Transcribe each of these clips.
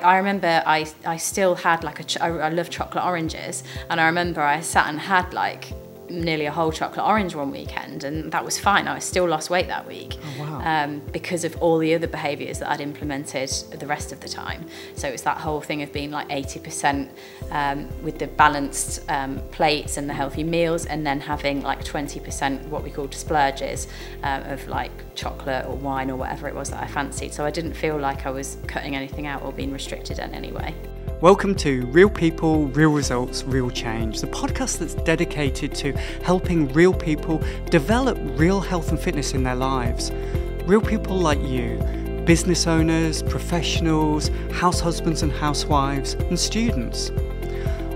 I remember I still had like I love chocolate oranges, and I remember I sat and had like nearly a whole chocolate orange one weekend, and that was fine. I still lost weight that week. Oh, wow. Because of all the other behaviours that I'd implemented the rest of the time. So it's that whole thing of being like 80% with the balanced plates and the healthy meals, and then having like 20% what we called splurges of like chocolate or wine or whatever it was that I fancied. So I didn't feel like I was cutting anything out or being restricted in any way. Welcome to Real People, Real Results, Real Change, the podcast that's dedicated to helping real people develop real health and fitness in their lives. Real people like you, business owners, professionals, house husbands and housewives, and students.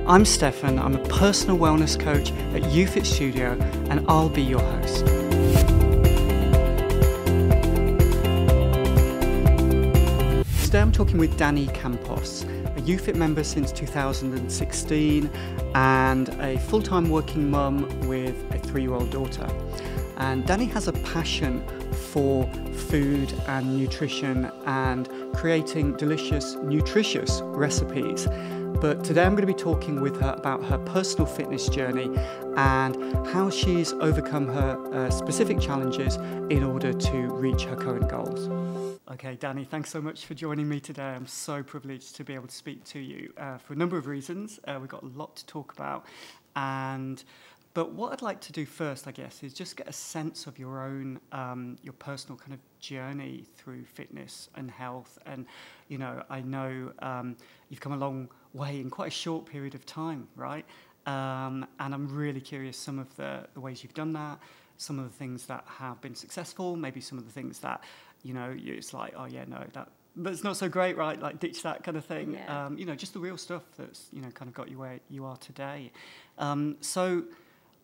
I'm Stefan, I'm a personal wellness coach at YouFit Studio, and I'll be your host. Today I'm talking with Danni Campos, a YouFit member since 2016 and a full-time working mum with a 3-year-old daughter. And Danni has a passion for food and nutrition and creating delicious, nutritious recipes. But today I'm going to be talking with her about her personal fitness journey and how she's overcome her specific challenges in order to reach her current goals. Okay, Danni, thanks so much for joining me today. I'm so privileged to be able to speak to you for a number of reasons. We've got a lot to talk about. But what I'd like to do first, I guess, is just get a sense of your own, your personal kind of journey through fitness and health. And, you know you've come a long way in quite a short period of time, right? And I'm really curious some of the ways you've done that, some of the things that have been successful, maybe some of the things that, it's like, oh yeah, no, that's not so great, right? Like ditch that kind of thing. Yeah. Just the real stuff that's, kind of got you where you are today. So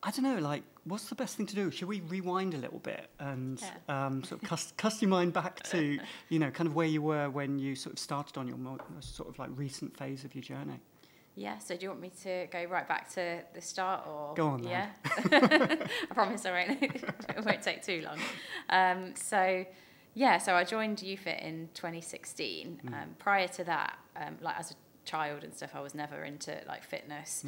I don't know, like, what's the best thing to do? Should we rewind a little bit and sort of cast your mind back to, kind of where you were when you sort of started on your more sort of like recent phase of your journey? Yeah, so do you want me to go right back to the start, or? Go on then. Yeah? I promise it won't take too long. So I joined YouFit in 2016. Prior to that, like as a child and stuff, I was never into like fitness.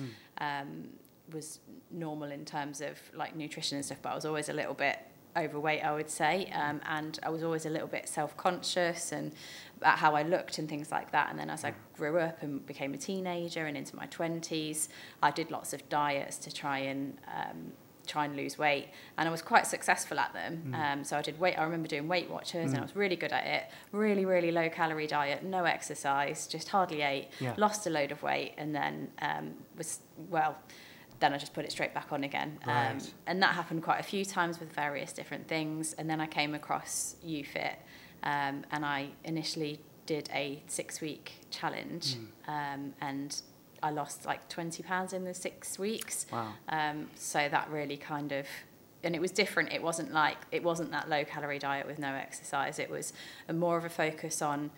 Was normal in terms of like nutrition and stuff, but I was always a little bit overweight, I would say, and I was always a little bit self-conscious and about how I looked and things like that. And then as I grew up and became a teenager and into my 20s, I did lots of diets to try and lose weight, and I was quite successful at them. So I remember doing Weight Watchers, and I was really good at it. Really, really low calorie diet, no exercise, just hardly ate, lost a load of weight, and then then I just put it straight back on again. Right. And that happened quite a few times with various different things. And then I came across YouFit, and I initially did a 6-week challenge, and I lost like 20 pounds in the 6 weeks. Wow. So that really kind of, and it was different. It wasn't that low calorie diet with no exercise. It was more of a focus on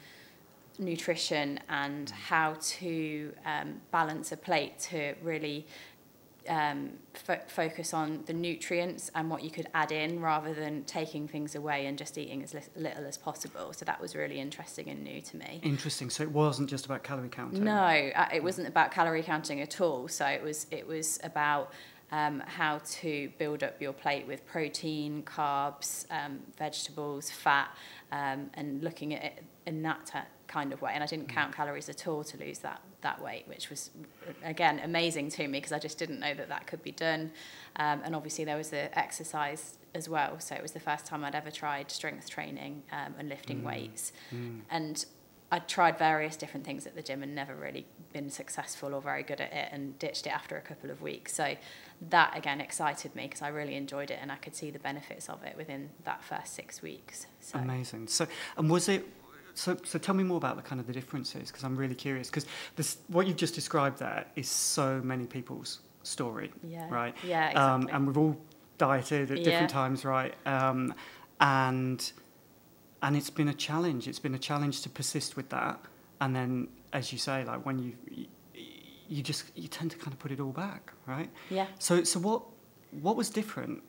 nutrition and how to balance a plate to really focus on the nutrients and what you could add in rather than taking things away and just eating as little as possible. So that was really interesting and new to me. Interesting. So it wasn't just about calorie counting? No, it wasn't about calorie counting at all. So it was about how to build up your plate with protein, carbs, vegetables, fat, and looking at it in that kind of way. And I didn't count calories at all to lose that weight, which was, again, amazing to me because I just didn't know that could be done. And obviously there was the exercise as well. So it was the first time I'd ever tried strength training and lifting weights. And I tried various different things at the gym and never really been successful or very good at it, and ditched it after a couple of weeks. So that, again, excited me because I really enjoyed it and I could see the benefits of it within that first 6 weeks. So. Amazing. So, and was it... So tell me more about the kind of the differences, because I'm really curious, because what you've just described there is so many people's story, right? Yeah, exactly. And we've all dieted at different times, right? And it's been a challenge. It's been a challenge to persist with that. And then, as you say, like when you tend to kind of put it all back, right? Yeah. So what was different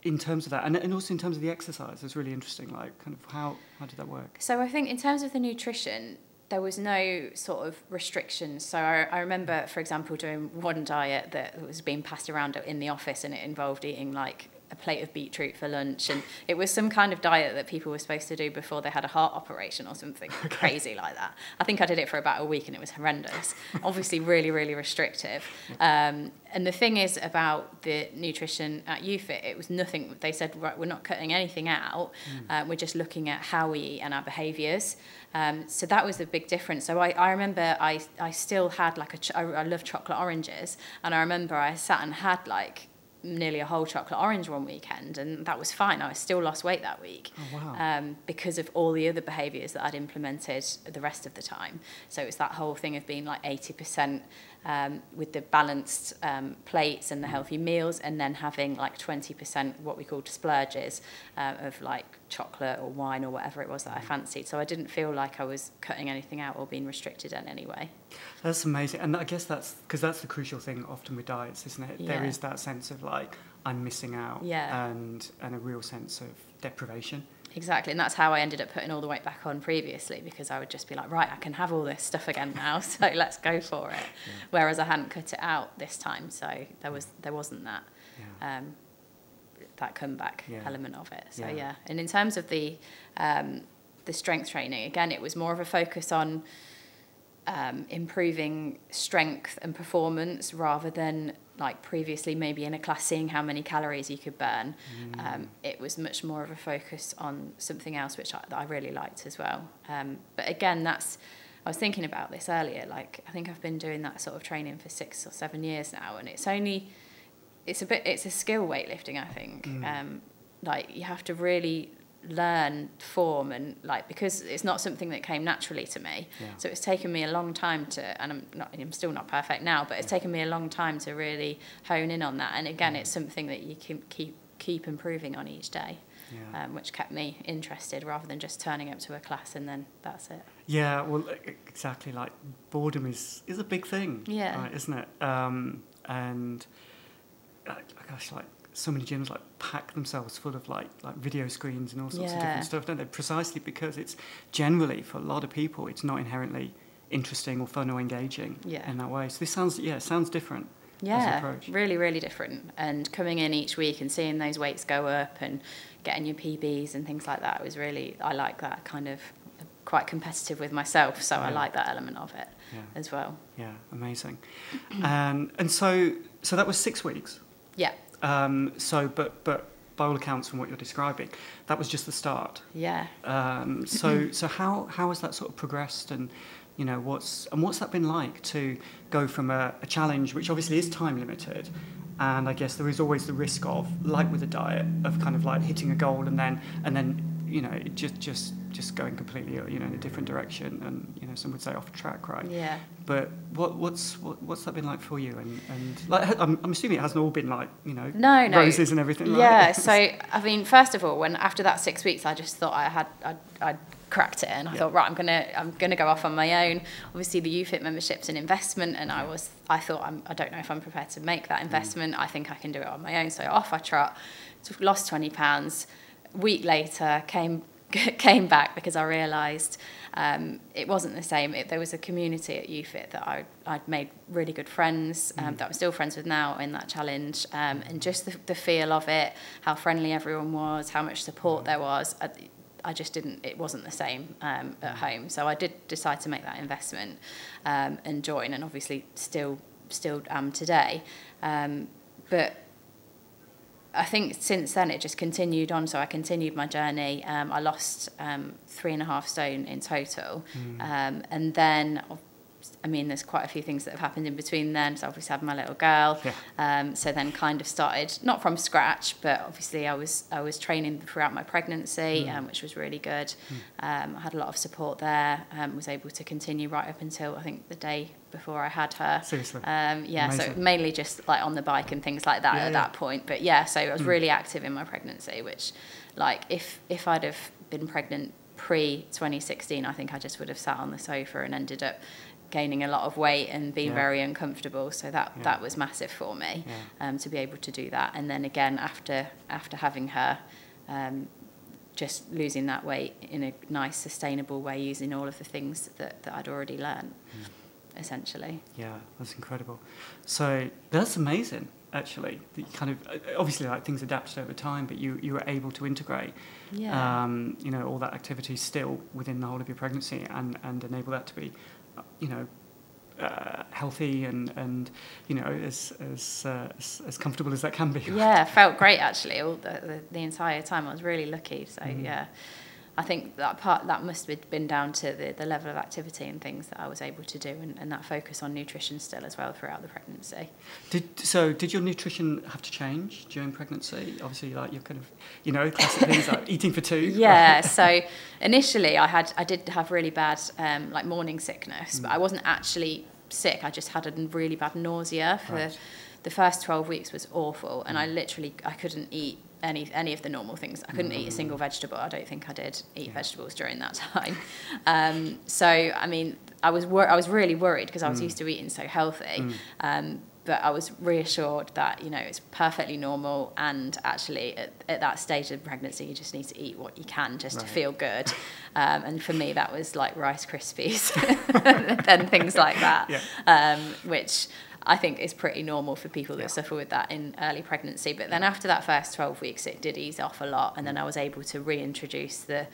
in terms of that, and also in terms of the exercise? It's really interesting, like kind of how did that work? So I think in terms of the nutrition, there was no sort of restrictions. So I remember, for example, doing one diet that was being passed around in the office, and it involved eating like a plate of beetroot for lunch, and it was some kind of diet that people were supposed to do before they had a heart operation or something crazy like that. I think I did it for about a week, and it was horrendous. Obviously really, really restrictive. And the thing is about the nutrition at UFIT, it was nothing. They said, right, we're not cutting anything out. We're just looking at how we eat and our behaviours. So that was the big difference. So I remember I still had like I love chocolate oranges, and I remember I sat and had like nearly a whole chocolate orange one weekend, and that was fine. I still lost weight that week. Oh, wow. Because of all the other behaviours that I'd implemented the rest of the time. So it's that whole thing of being like 80% with the balanced plates and the healthy meals, and then having like 20% what we called splurges of like chocolate or wine or whatever it was that I fancied. So I didn't feel like I was cutting anything out or being restricted in any way. That's amazing. And I guess that's because that's the crucial thing often with diets, isn't it? Yeah. There is that sense of like, I'm missing out, Yeah. and a real sense of deprivation. Exactly, and that's how I ended up putting all the weight back on previously, because I would just be like, right, I can have all this stuff again now, so let's go for it. Yeah. Whereas I hadn't cut it out this time, so there wasn't that that comeback element of it. So and in terms of the strength training, again, it was more of a focus on improving strength and performance rather than like previously maybe in a class seeing how many calories you could burn. It was much more of a focus on something else, which I really liked as well. But again, I was thinking about this earlier, like I think I've been doing that sort of training for 6 or 7 years now, and it's a skill weightlifting, I think. Like you have to really learn form, and like because it's not something that came naturally to me, so it's taken me a long time to, and I'm still not perfect now, but it's taken me a long time to really hone in on that. And again, it's something that you can keep improving on each day, which kept me interested rather than just turning up to a class and then that's it. Yeah, well, exactly. Like boredom is a big thing, right, isn't it? And gosh, like so many gyms like pack themselves full of like video screens and all sorts of different stuff, don't they? Precisely because it's generally, for a lot of people, it's not inherently interesting or fun or engaging in that way. So this sounds different. as an approach. Really, really different. And coming in each week and seeing those weights go up and getting your PBs and things like that was really, I like that kind of, quite competitive with myself, so I like that element of it as well. Yeah, amazing. And so that was 6 weeks. Yeah. But by all accounts, from what you're describing, that was just the start. Yeah. So how has that sort of progressed, and you know what's that been like to go from a challenge which obviously is time limited, and I guess there is always the risk of, like with a diet, of kind of like hitting a goal and then you know just going completely in a different direction, and some would say off track, right? Yeah. But what's that been like for you? And like I'm assuming it hasn't all been like no. roses and everything, right? Yeah. So I mean, first of all, when after that 6 weeks, I just thought I'd cracked it, and I thought, right, I'm gonna go off on my own. Obviously, the UFIT membership's an investment, and I thought I don't know if I'm prepared to make that investment. I think I can do it on my own. So off I trot. Lost 20 pounds. Week later, came back because I realised it wasn't the same. There was a community at UFIT that I'd made really good friends that I'm still friends with now in that challenge, and just the feel of it, how friendly everyone was, how much support there was. I just didn't. It wasn't the same at home, so I did decide to make that investment and join, and obviously still am today, but. I think since then it just continued on, so I continued my journey. I lost 3.5 stone in total, and then I mean there's quite a few things that have happened in between then. So obviously I had my little girl, so then kind of started not from scratch, but obviously I was training throughout my pregnancy, which was really good. I had a lot of support there. Was able to continue right up until I think the day before I had her. Seriously? So mainly just like on the bike and things like that at that point. But so I was really active in my pregnancy, which like if I'd have been pregnant pre-2016, I think I just would have sat on the sofa and ended up gaining a lot of weight and being very uncomfortable. So that was massive for me, to be able to do that. And then again, after having her, just losing that weight in a nice, sustainable way, using all of the things that I'd already learned, essentially. Yeah, that's incredible. So that's amazing, actually. You kind of, obviously, like, things adapted over time, but you were able to integrate, all that activity still within the whole of your pregnancy, and enable that to be, healthy and as comfortable as that can be. Yeah, felt great actually. All the entire time, I was really lucky. So yeah, I think that must have been down to the level of activity and things that I was able to do, and that focus on nutrition still as well throughout the pregnancy. Did your nutrition have to change during pregnancy? Obviously, like, you're kind of, classic things like eating for two. Yeah. So initially, I did have really bad like morning sickness, but I wasn't actually sick. I just had a really bad nausea for the first 12 weeks. Was awful, and I couldn't eat any of the normal things. I couldn't eat a single vegetable. I don't think I did eat vegetables during that time. So I mean, I was really worried because I was used to eating so healthy. But I was reassured that, it's perfectly normal, and actually at that stage of pregnancy, you just need to eat what you can just to feel good. And for me, that was like Rice Krispies and things like that, which I think is pretty normal for people that suffer with that in early pregnancy. But then after that first 12 weeks, it did ease off a lot, and then I was able to reintroduce the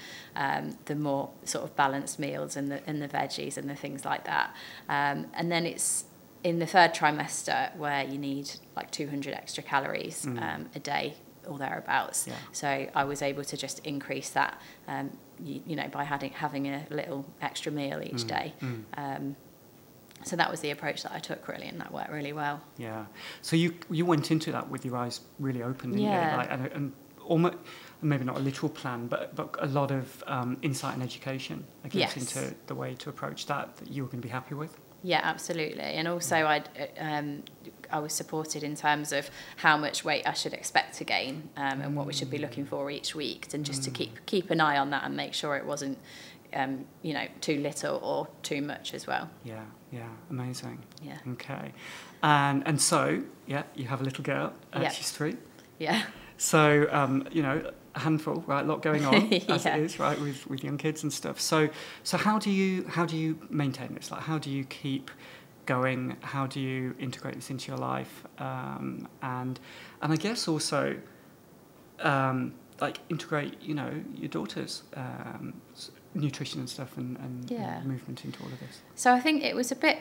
more sort of balanced meals and the veggies and the things like that. And then it's in the third trimester where you need like 200 extra calories a day or thereabouts. Yeah. So I was able to just increase that, by having a little extra meal each day. So that was the approach that I took, really, and that worked really well. Yeah. So you went into that with your eyes really open, didn't you? Like, and almost, maybe not a literal plan, but a lot of insight and education, I guess, into the way to approach that you were going to be happy with. Yeah, absolutely. And also I was supported in terms of how much weight I should expect to gain, and what we should be looking for each week, and just to keep an eye on that and make sure it wasn't too little or too much as well. Yeah, amazing. Yeah. Okay. And so, you have a little girl, she's 3. Yeah. So, a handful, right? A lot going on, as it is, right, with young kids and stuff. So how do you maintain this? Like, how do you keep going? How do you integrate this into your life? And I guess also, like, integrate, your daughter's nutrition and stuff and movement into all of this. So I think it was a bit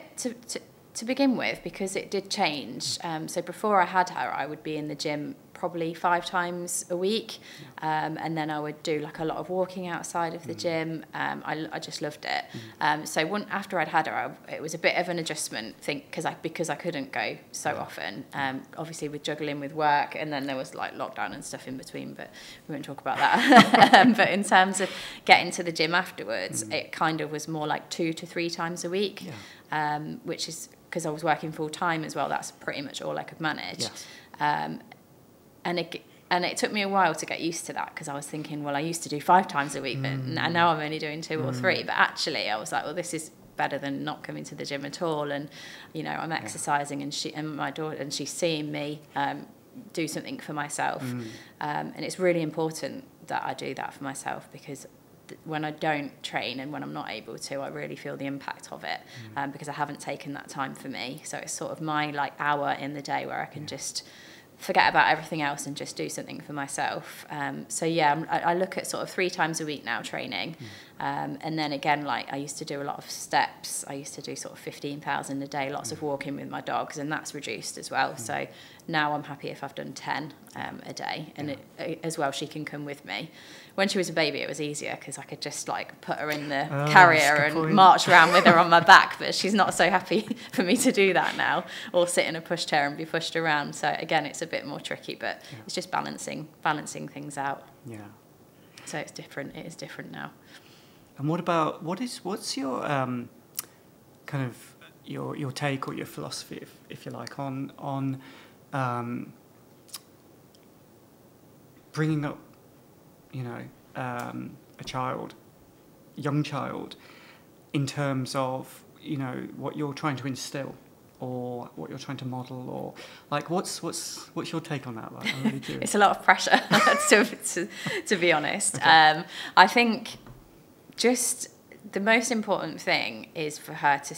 to begin with, because it did change. So before I had her, I would be in the gym probably 5 times a week, and then I would do like a lot of walking outside of the gym. I just loved it. So after I'd had her, it was a bit of an adjustment because I couldn't go so often. Obviously with juggling with work, and then there was like lockdown and stuff in between, but we won't talk about that. But in terms of getting to the gym afterwards, it kind of was more like 2 to 3 times a week, which is because I was working full time as well. That's pretty much all I could manage. And it took me a while to get used to that, because I was thinking, well, I used to do 5 times a week, but now I'm only doing 2 or 3. But actually, I was like, well, this is better than not coming to the gym at all. And I'm exercising, and my daughter, and she's seeing me do something for myself. And it's really important that I do that for myself, because when I don't train and when I'm not able to, I really feel the impact of it, because I haven't taken that time for me. So it's sort of my like hour in the day where I can just forget about everything else and just do something for myself. I look at sort of 3 times a week now training. And then again, like, I used to do a lot of steps. I used to do sort of 15,000 a day, lots of walking with my dogs, and that's reduced as well. So now I'm happy if I've done 10 a day, and as well, she can come with me. When she was a baby, it was easier because I could just like put her in the carrier and march around with her on my back, but she's not so happy for me to do that now, or sit in a pushchair and be pushed around. So again, it's a bit more tricky, but it's just balancing things out. Yeah. So it's different. It is different now. And what's your kind of your take or your philosophy, if you like, on bringing up, a young child, in terms of, what you're trying to instill or what you're trying to model, or like what's your take on that? Like, I'm really curious. It's a lot of pressure to be honest. Okay. I think just the most important thing is for her to,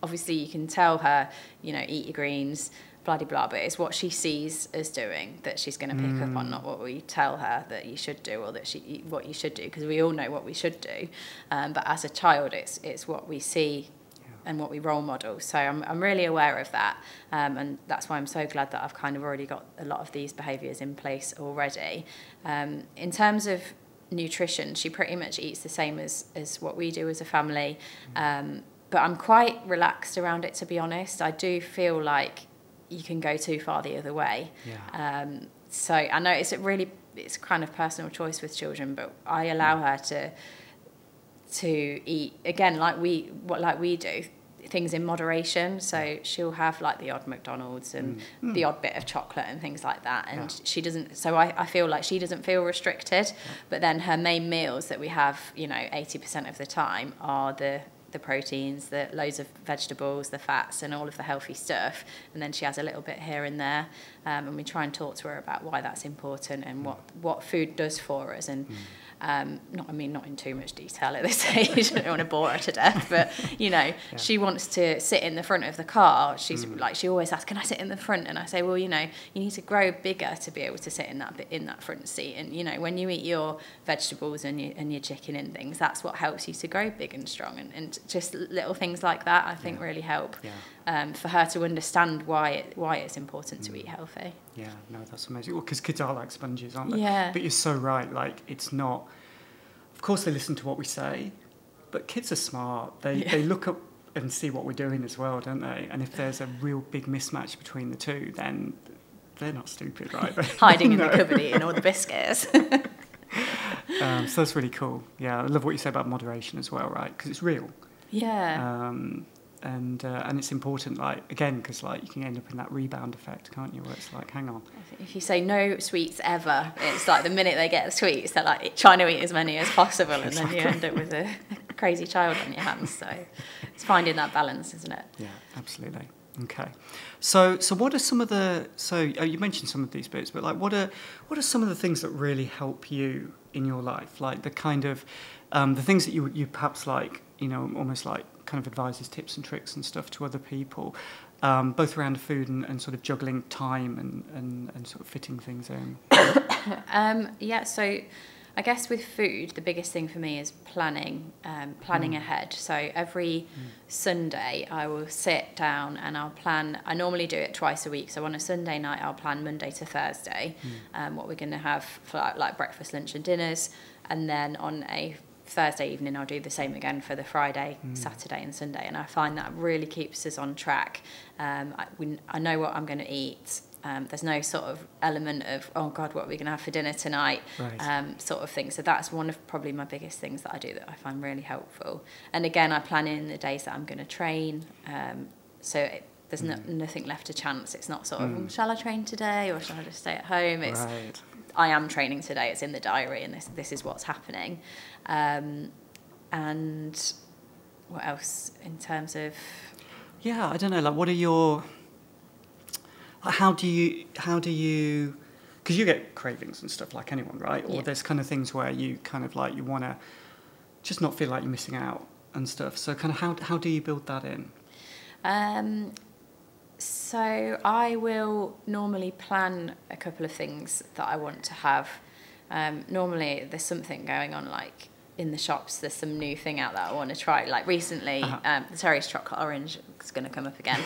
obviously you can tell her, you know, eat your greens, blah blah blah, but it's what she sees us doing that she's going to pick up on, not what we tell her that you should do, or that what you should do, because we all know what we should do, but as a child it's what we see and what we role model. So I'm really aware of that, and that's why I'm so glad that I've kind of already got a lot of these behaviours in place already. In terms of nutrition, she pretty much eats the same as what we do as a family, but I'm quite relaxed around it, to be honest. I do feel like you can go too far the other way. So I know it's kind of personal choice with children, but I allow her to eat, again, like we do, things in moderation. So she'll have like the odd McDonald's and the odd bit of chocolate and things like that, and she doesn't, so I feel like she doesn't feel restricted, but then her main meals that we have, you know, 80% of the time are the proteins, the loads of vegetables, the fats, and all of the healthy stuff, and then she has a little bit here and there, and we try and talk to her about why that's important and what food does for us, and not in too much detail at this stage. I don't want to bore her to death, but you know, she wants to sit in the front of the car. She's like, she always asks, can I sit in the front? And I say, well, you know, you need to grow bigger to be able to sit in that front seat, and you know, when you eat your vegetables and your chicken and things, that's what helps you to grow big and strong, and just little things like that I think really help for her to understand why it's important to eat healthy. Yeah, no, that's amazing. Well, because kids are like sponges, aren't they? Yeah. But you're so right. Like, it's not. Of course, they listen to what we say, but kids are smart. They look up and see what we're doing as well, don't they? And if there's a real big mismatch between the two, then they're not stupid, right? Hiding in the cupboard eating all the biscuits. So that's really cool. Yeah, I love what you say about moderation as well, right? Because it's real. Yeah. And it's important, like, again, because like you can end up in that rebound effect, can't you? Where it's like, hang on. I think if you say no sweets ever, it's like the minute they get the sweets, they're like trying to eat as many as possible, and then you end up with a crazy child on your hands. So it's finding that balance, isn't it? Yeah, absolutely. Okay. So what are some of the? So you mentioned some of these bits, but like, what are some of the things that really help you in your life? Like the kind of the things that you perhaps like, you know, almost like kind of advises, tips and tricks and stuff to other people, both around food and sort of juggling time and sort of fitting things in. So I guess with food, the biggest thing for me is planning ahead. So every Sunday I will sit down and I'll plan. I normally do it twice a week. So on a Sunday night, I'll plan Monday to Thursday, what we're going to have for like breakfast, lunch and dinners. And then on a Thursday evening, I'll do the same again for the Friday, Saturday and Sunday. And I find that really keeps us on track. I know what I'm going to eat. There's no sort of element of, oh God, what are we going to have for dinner tonight, sort of thing. So that's one of probably my biggest things that I do that I find really helpful. And again, I plan in the days that I'm going to train. There's nothing left to chance. It's not sort of, shall I train today or shall I just stay at home? It's I am training today. It's in the diary, and this is what's happening. And what else in terms of? Yeah, I don't know. Like, what are your? How do you? Because you get cravings and stuff like anyone, right? Or there's kind of things where you kind of like you want to just not feel like you're missing out and stuff. So kind of how do you build that in? So I will normally plan a couple of things that I want to have. Normally there's something going on, like in the shops, there's some new thing out that I want to try. Like recently, the Terry's chocolate orange is going to come up again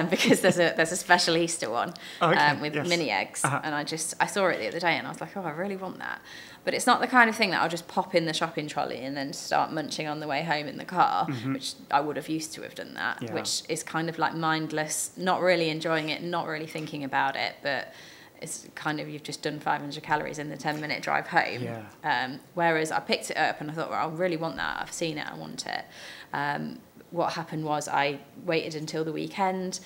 because there's a special Easter one with mini eggs, and I saw it the other day and I was like, oh, I really want that. But it's not the kind of thing that I'll just pop in the shopping trolley and then start munching on the way home in the car, which I would have used to have done that, which is kind of like mindless, not really enjoying it, not really thinking about it, but it's kind of, you've just done 500 calories in the 10-minute drive home. Whereas I picked it up and I thought, well, I really want that. I've seen it, I want it. What happened was I waited until the weekend,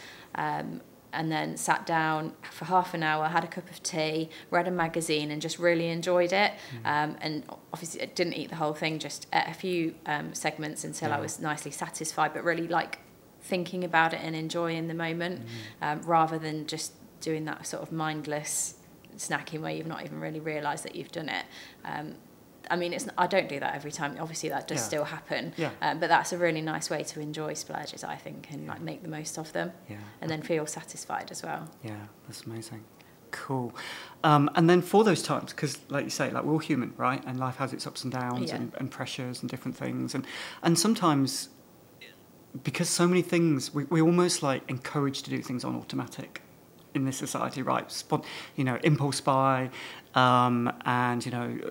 and then sat down for half an hour, had a cup of tea, read a magazine and just really enjoyed it. And obviously I didn't eat the whole thing, just ate a few segments until I was nicely satisfied, but really like thinking about it and enjoying the moment, rather than just doing that sort of mindless snacking where you've not even really realised that you've done it. I mean, I don't do that every time. Obviously, that does still happen. Yeah. But that's a really nice way to enjoy splurges, I think, and like make the most of them. Yeah. And then feel satisfied as well. Yeah, that's amazing. Cool. And then for those times, because like you say, like we're all human, right? And life has its ups and downs and pressures and different things. And sometimes, because so many things, we're almost like encouraged to do things on automatic in this society, right? Impulse buy, and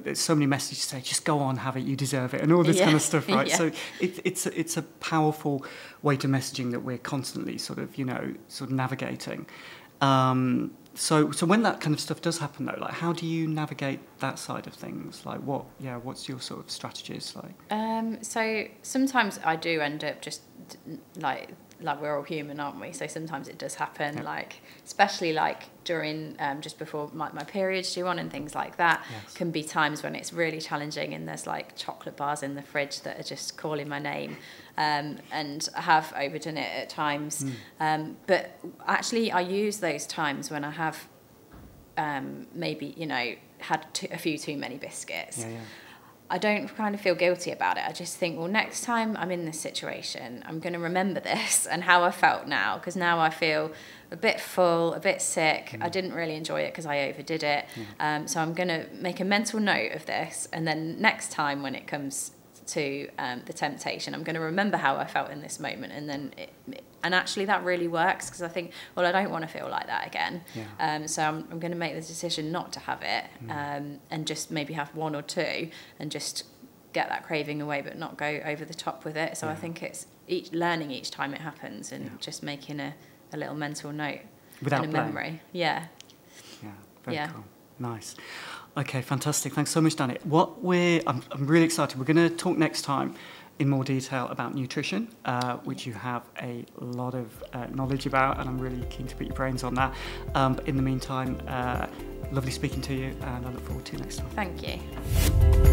there's so many messages to say, just go on, have it, you deserve it, and all this kind of stuff, right? So it's a powerful way to messaging that we're constantly sort of navigating. So when that kind of stuff does happen, though, like how do you navigate that side of things? Like what's your sort of strategies like? So sometimes I do end up just like we're all human, aren't we? So sometimes it does happen, like especially like during just before my period's due on and things like that. Can be times when it's really challenging and there's like chocolate bars in the fridge that are just calling my name, and I have overdone it at times. But actually I use those times when I have maybe had a few too many biscuits. I don't kind of feel guilty about it. I just think, well, next time I'm in this situation, I'm going to remember this and how I felt now, because now I feel a bit full, a bit sick. I didn't really enjoy it because I overdid it. So I'm going to make a mental note of this, and then next time when it comes to the temptation, I'm going to remember how I felt in this moment, and then and actually that really works, because I think, well, I don't want to feel like that again. So I'm going to make the decision not to have it, and just maybe have one or two and just get that craving away, but not go over the top with it. So I think it's learning each time it happens, and just making a little mental note without and a memory. Very cool. Nice. Okay, fantastic. Thanks so much, Danny. I'm really excited. We're going to talk next time in more detail about nutrition, which you have a lot of knowledge about, and I'm really keen to pick your brains on that. But in the meantime, lovely speaking to you, and I look forward to you next time. Thank you.